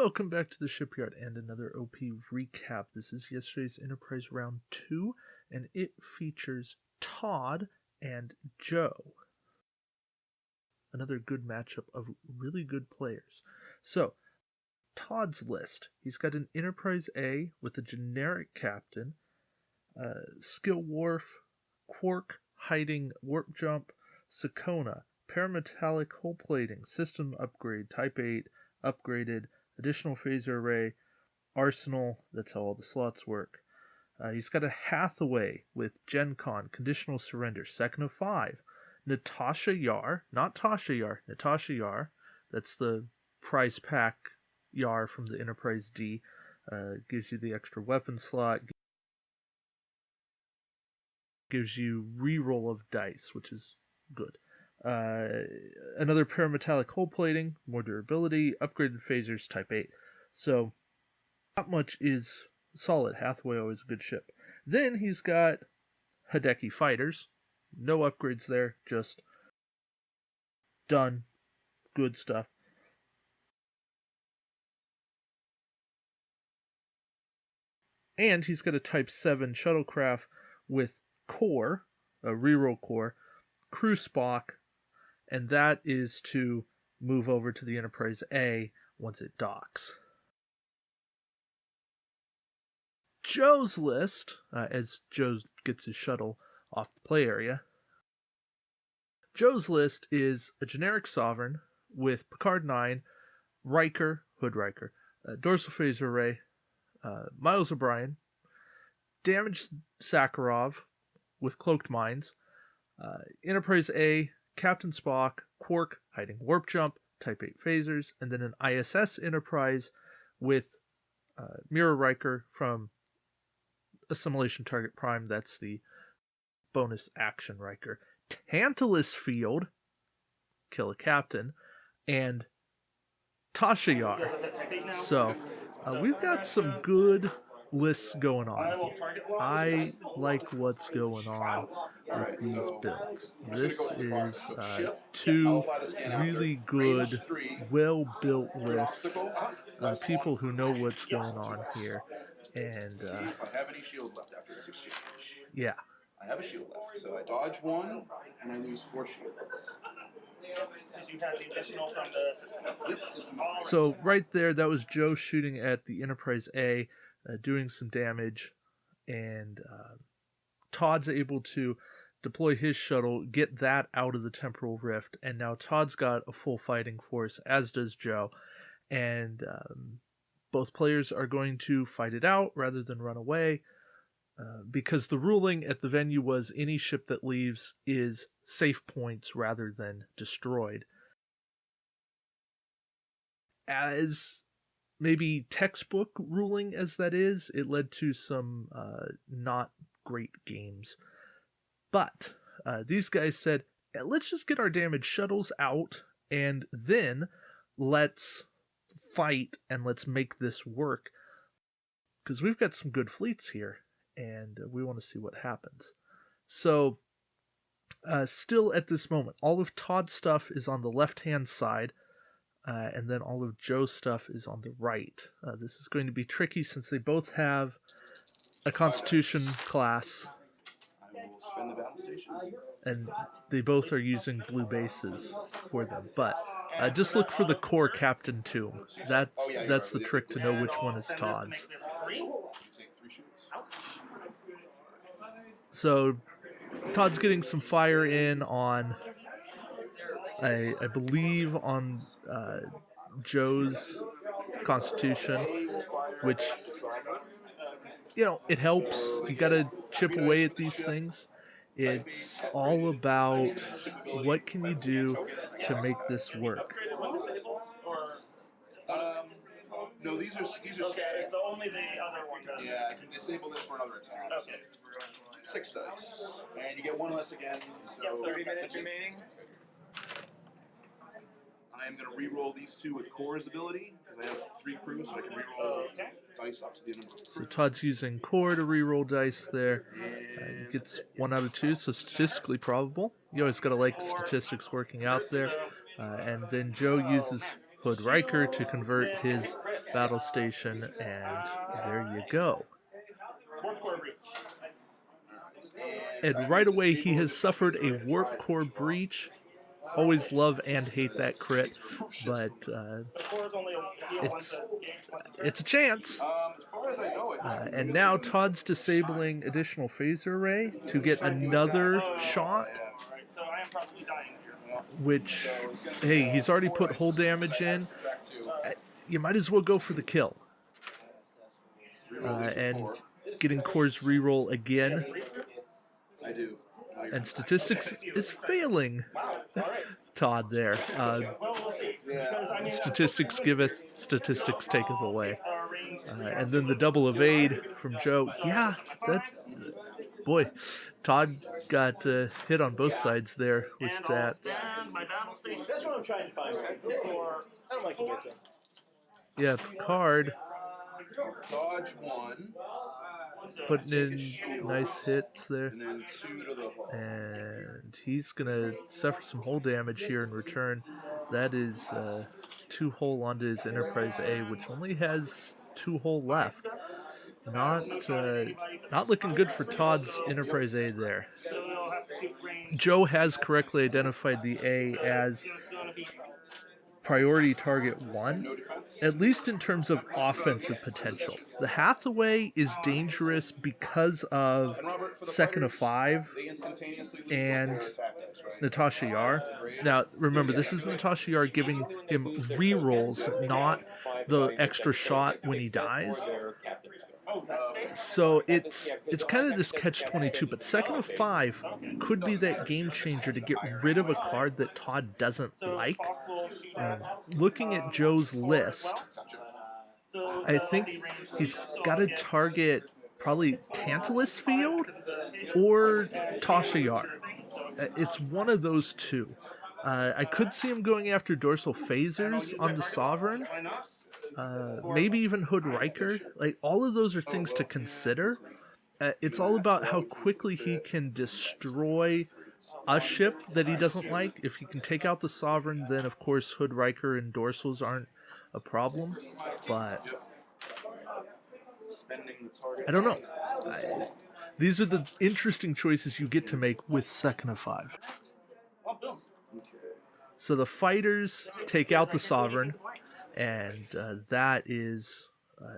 Welcome back to the shipyard and another OP recap. This is yesterday's Enterprise Round 2, and it features Todd and Joe. Another good matchup of really good players. So, Todd's list. He's got an Enterprise A with a generic captain, skill Worf, Quark, hiding warp jump, Sakonna, parametallic hull plating, system upgrade, type 8, upgraded, additional phaser array, arsenal, that's how all the slots work. He's got a Hathaway with GenCon, conditional surrender, second of 5. Natasha Yar, not Tasha Yar, Natasha Yar, that's the prize pack Yar from the Enterprise D, gives you the extra weapon slot, gives you reroll of dice, which is good. Another parametallic hull plating, more durability, upgraded phasers, type 8. So, not much is solid. Hathaway, always a good ship. Then he's got Hideki fighters. No upgrades there, just done. Good stuff. And he's got a Type 7 shuttlecraft with core, a reroll core, crew Spock, and that is to move over to the Enterprise A once it docks. Joe's list, as Joe gets his shuttle off the play area. Joe's list is a generic Sovereign with Picard 9, Riker, Hood Riker, dorsal phaser array, Miles O'Brien, damaged Sakharov with cloaked mines, Enterprise A, Captain Spock, Quark, hiding warp jump, type 8 phasers, and then an I.S.S. Enterprise with Mirror Riker from Assimilation Target Prime. That's the bonus action Riker. Tantalus Field, kill a captain, and Tasha Yar. So, we've got some good lists going on here. I like what's going on with these builds. This is two really good, well-built lists. People who know what's going on here. And see if I have any shield left after this exchange. Yeah. I have a shield left, so I dodge 1 and I lose 4 shields. Because you had the additional from the system. Yep, system. So right there, that was Joe shooting at the Enterprise A, doing some damage, and Todd's able to deploy his shuttle, get that out of the temporal rift, and now Todd's got a full fighting force, as does Joe, and both players are going to fight it out rather than run away, because the ruling at the venue was any ship that leaves is safe points rather than destroyed. As maybe textbook ruling as that is, it led to some not great games. But these guys said, let's just get our damaged shuttles out, and then let's fight and let's make this work. Because we've got some good fleets here, and we want to see what happens. So, still at this moment, all of Todd's stuff is on the left-hand side, and then all of Joe's stuff is on the right. This is going to be tricky since they both have a Constitution class. I will spend the battle station. And they both are using blue bases for them. But just look for the core Captain Tomb. That's the trick to know which one is Todd's. You take 3 shields. So Todd's getting some fire in on, I believe, on Joe's Constitution, which, you know, it helps. You gotta chip away at these things. It's all about what can you do to make this work. No, these are Okay, it's the only the other one. Yeah, I can disable this for another attack. Okay. 6 dice. And you get 1 less again. So Yep, 30 minutes remaining. I am going to re-roll these 2 with Core's ability, because I have 3 crews, so I can re-roll dice up to the number of crews. So Todd's using Core to re-roll dice there. He gets 1 out of 2, so statistically probable. You always got to like statistics working out there. And then Joe uses Hood Riker to convert his battle station, and there you go. Warp core breach. And right away, he has suffered a warp core breach. Always love and hate that crit, but The core is only if you want to gain 20 it's a chance. As far as I know, And now Todd's disabling additional phaser array to get another shot, Alright, so I am probably dying here. which, hey, he's already put hull damage in. You might as well go for the kill. And getting core's reroll again. I do. And statistics is failing Todd there. Well, we'll see. Because, I mean, Statistics giveth, statistics taketh away. And then the double evade from Joe. Yeah, that... Boy, Todd got hit on both sides there with stats. My battle station. That's what I'm trying to find. For I don't like to miss them. Yeah, Picard Dodge 1, putting in nice hits there. and then 2 to the hull. And he's going to suffer some hull damage here in return. That is 2 hull onto his Enterprise A, which only has 2 hull left. Not looking good for Todd's Enterprise A there. so you'll have to shoot range. Joe has correctly identified the A as It's going to be priority target 1, at least in terms of offensive potential. The Hathaway is dangerous because of second of 5 They instantaneously lose and their attack dice, right? Natasha Yar. Now, remember, this is Natasha Yar giving him rerolls, not the extra shot when he dies. So it's kind of this catch-22, but second of 5 could be that game changer to get rid of a card that Todd doesn't like. Looking at Joe's list, I think he's got to target probably Tantalus Field or Tasha Yar. It's one of those two. I could see him going after dorsal phasers on the Sovereign. Maybe even Hood Riker. Like, all of those are things to consider. It's all about how quickly he can destroy a ship that he doesn't like. If he can take out the Sovereign, then of course Hood Riker and dorsals aren't a problem. But I don't know. These are the interesting choices you get to make with second of 5. So the fighters take out the Sovereign, and that is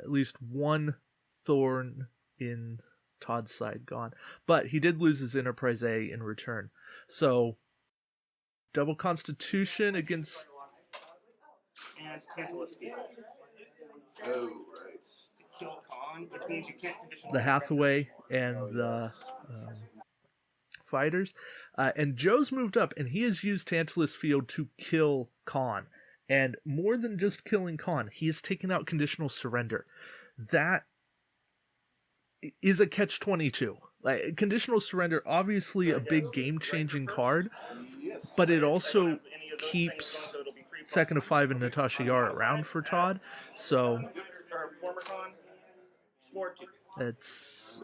at least one thorn in Todd's side gone. But he did lose his Enterprise A in return. So, double Constitution against... and Tantalus Field. Oh, right. To kill Khan, which means you can't condition the Hathaway and the fighters. And Joe's moved up, and he has used Tantalus Field to kill Khan. And more than just killing Khan, he has taken out Conditional Surrender. That is a catch-22. Like, Conditional Surrender, obviously a big game-changing card, but it also keeps second of 5 and Natasha Yar around for Todd. So it's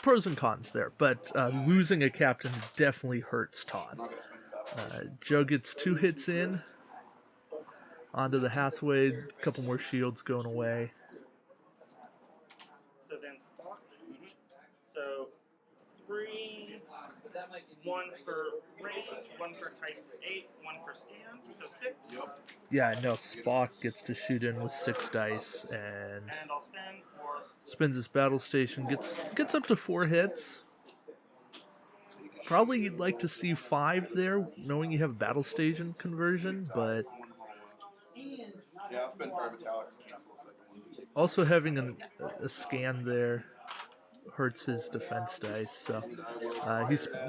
pros and cons there, but losing a captain definitely hurts Todd. Joe gets 2 hits in onto the Hathaway, a couple more shields going away. So then Spock. So 3, 1 for range, 1 for type 8, 1 for scan, so 6. Yeah, no, Spock gets to shoot in with 6 dice, and And I'll spin for spins his battle station, gets up to 4 hits. Probably you'd like to see 5 there, knowing you have battle station conversion, but Yeah, I'll spend Parametallic to cancel the second one. also having a scan there hurts his defense dice. So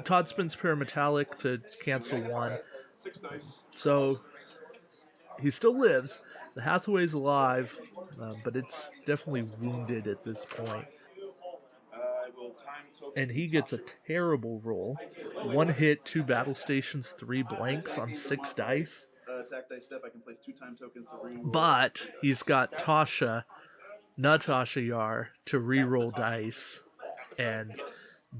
Todd spins Parametallic to cancel 1. 6 dice. So he still lives. The Hathaway's alive, but it's definitely wounded at this point. I will time token. And he gets a terrible roll. 1 hit, 2 battle stations, 3 blanks on 6 dice. Attack dice step. I can place 2 time tokens to reroll. But he's got Natasha Yar to reroll dice, and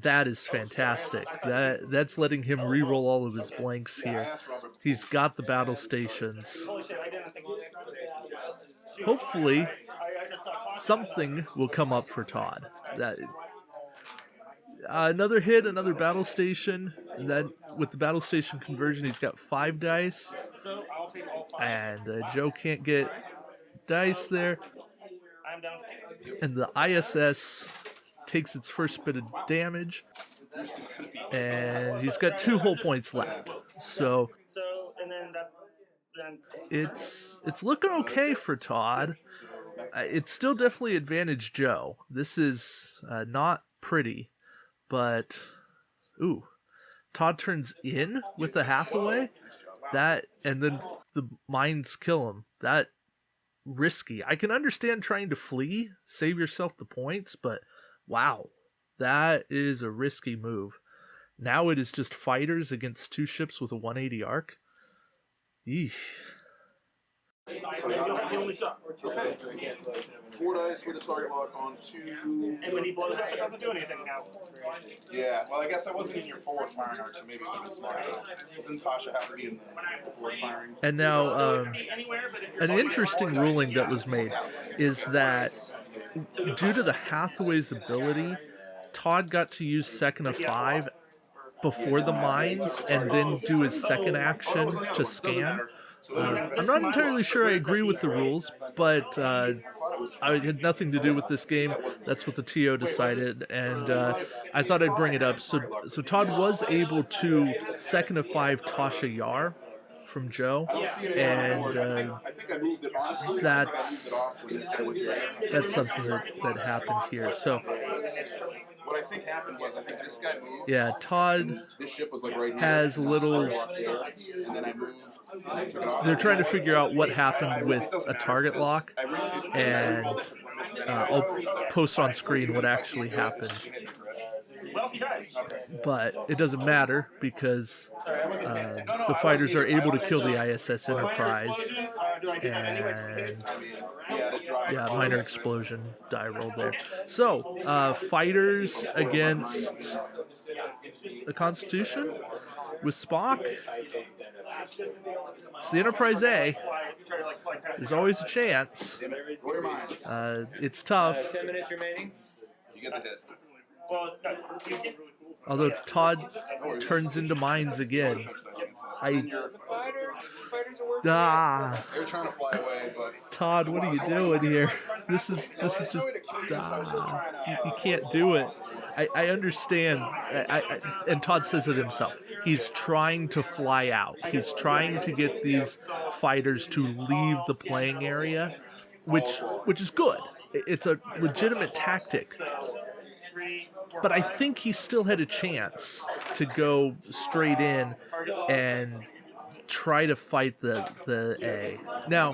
that is fantastic. That's letting him reroll all of his blanks here. He's got the battle stations. holy shit, I didn't think hopefully something will come up for Todd. That another hit, another battle station. And then with the battle station conversion, he's got 5 dice, So I'll take all 5. and Joe can't get dice there. I'm down to 2. And the ISS takes its first bit of damage, and he's got 2 whole points left. So And then it's looking okay for Todd. It's still definitely advantage Joe. This is not pretty, but ooh, Todd turns in with the Hathaway. That, and then the mines kill him. That risky. I can understand trying to flee, save yourself the points, but wow, that is a risky move. Now it is just fighters against 2 ships with a 180 arc. Eesh. Okay. 4 dice with a target lock on 2. And when he blows up, it doesn't do anything now. Yeah, well, I guess I wasn't in your forward firing arc, so maybe it would be smart. Doesn't Natasha have to be in the forward firing? And now, an interesting ruling that was made is that due to the Hathaway's ability, Todd got to use second of 5 before the mines and then do his second action to scan. I'm not entirely sure I agree with the rules, but I had nothing to do with this game. That's what the TO decided, and I thought I'd bring it up. So Todd was able to second of 5 Tasha Yar from Joe, and that's something that happened here. So what I think happened was I think this guy moved. Yeah, Todd this ship was like right here, has a little. and then I moved. They're trying to figure out what happened with a target lock, and I'll post on screen what actually happened. But it doesn't matter because the fighters are able to kill the ISS Enterprise, and yeah, minor explosion die roll there. So fighters against the Constitution with Spock. It's the Enterprise A. There's always a chance. It's tough. 10 minutes remaining. You get the hit. Although Todd turns into mines again. They're trying to fly away, but Todd, what are you doing here? This is just you can't do it. I understand, and Todd says it himself. He's trying to fly out. He's trying to get these fighters to leave the playing area, which is good. It's a legitimate tactic. But I think he still had a chance to go straight in and try to fight the A. Now,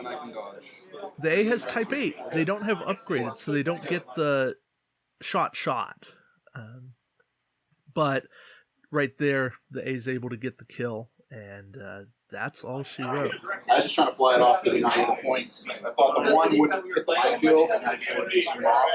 the A has Type 8. They don't have upgraded, so they don't get the shot. But right there, the A is able to get the kill, and that's all she wrote. I was just trying to fly it off to not get the points. I thought the 1 wouldn't hit the minefield, and I would shoot off.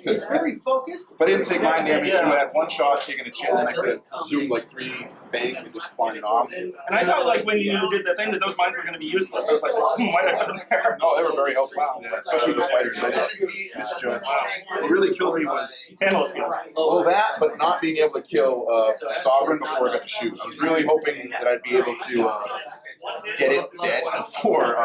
Because if I didn't take mind damage, I had 1 shot taking a chance, and I could have zoomed like 3 bang and just flying it off. And I thought, like, when you did the thing that those mines were going to be useless, I was like, why did I put them there? No, they were very helpful, yeah, especially the fighters. I just misjudged. What really killed me was well, that, but not being able to kill the Sovereign before I got to shoot. I was really hoping that I'd be able to get it dead before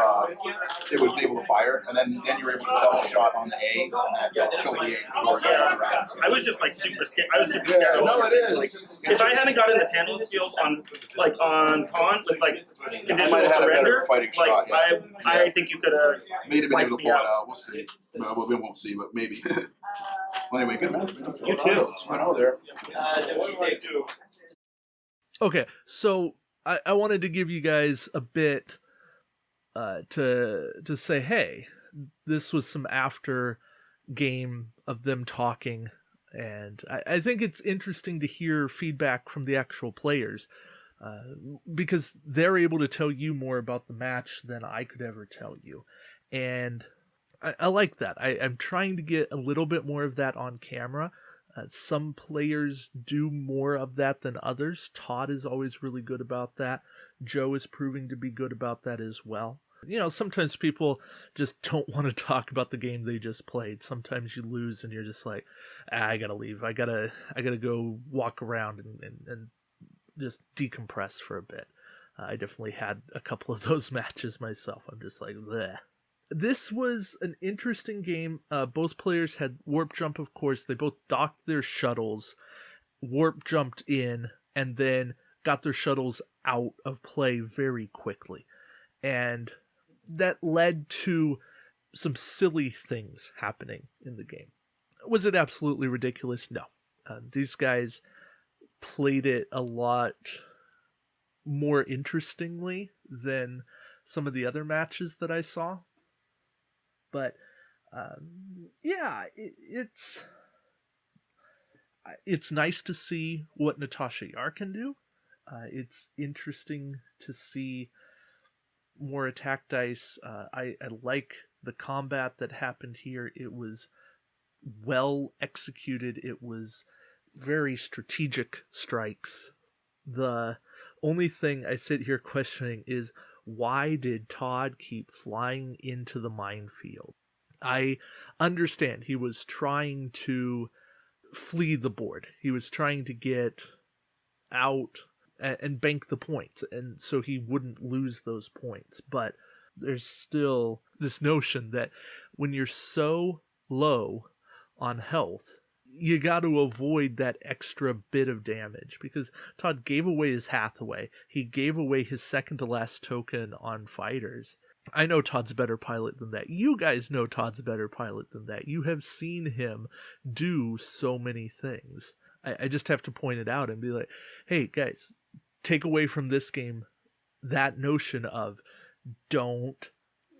it was able to fire, and then you were able to double shot on the A, and that killed the A before it got around. I was just like super scared. I was super scared. No, it is. Like, if I hadn't gotten the Tantalus field on con with like conditional surrender, fighting like shot, yeah. I think you could have may have been able to pull it out. We'll see. No, we won't see, but maybe. Well, anyway, good match. You too. I know there. Okay, so I wanted to give you guys a bit to say, hey, this was some after game of them talking, and I think it's interesting to hear feedback from the actual players, because they're able to tell you more about the match than I could ever tell you, and I like that. I'm trying to get a little bit more of that on camera. Some players do more of that than others. Todd is always really good about that. Joe is proving to be good about that as well. Sometimes people just don't want to talk about the game they just played. Sometimes you lose and you're just like, I gotta leave. I gotta go walk around and just decompress for a bit. I definitely had a couple of those matches myself. I'm just like, bleh. This was an interesting game. Both players had warp jump, of course. They both docked their shuttles, warp jumped in, and then got their shuttles out of play very quickly. And that led to some silly things happening in the game. Was it absolutely ridiculous? No. These guys played it a lot more interestingly than some of the other matches that I saw. But it's nice to see what Natasha Yar can do. It's interesting to see more attack dice. I like the combat that happened here. It was well executed. It was very strategic strikes. The only thing I sit here questioning is, why did Todd keep flying into the minefield? I understand he was trying to flee the board. He was trying to get out and bank the points, and so he wouldn't lose those points. But there's still this notion that when you're so low on health, you got to avoid that extra bit of damage, because Todd gave away his Hathaway. He gave away his second to last token on fighters. I know Todd's a better pilot than that. You guys know Todd's a better pilot than that. You have seen him do so many things. I just have to point it out and be like, hey guys, take away from this game that notion of don't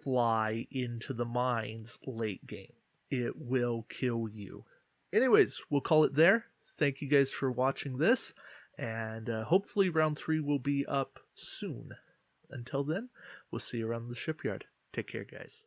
fly into the mines late game. It will kill you. Anyways, we'll call it there. Thank you guys for watching this, and hopefully round 3 will be up soon. Until then, we'll see you around the shipyard. Take care, guys.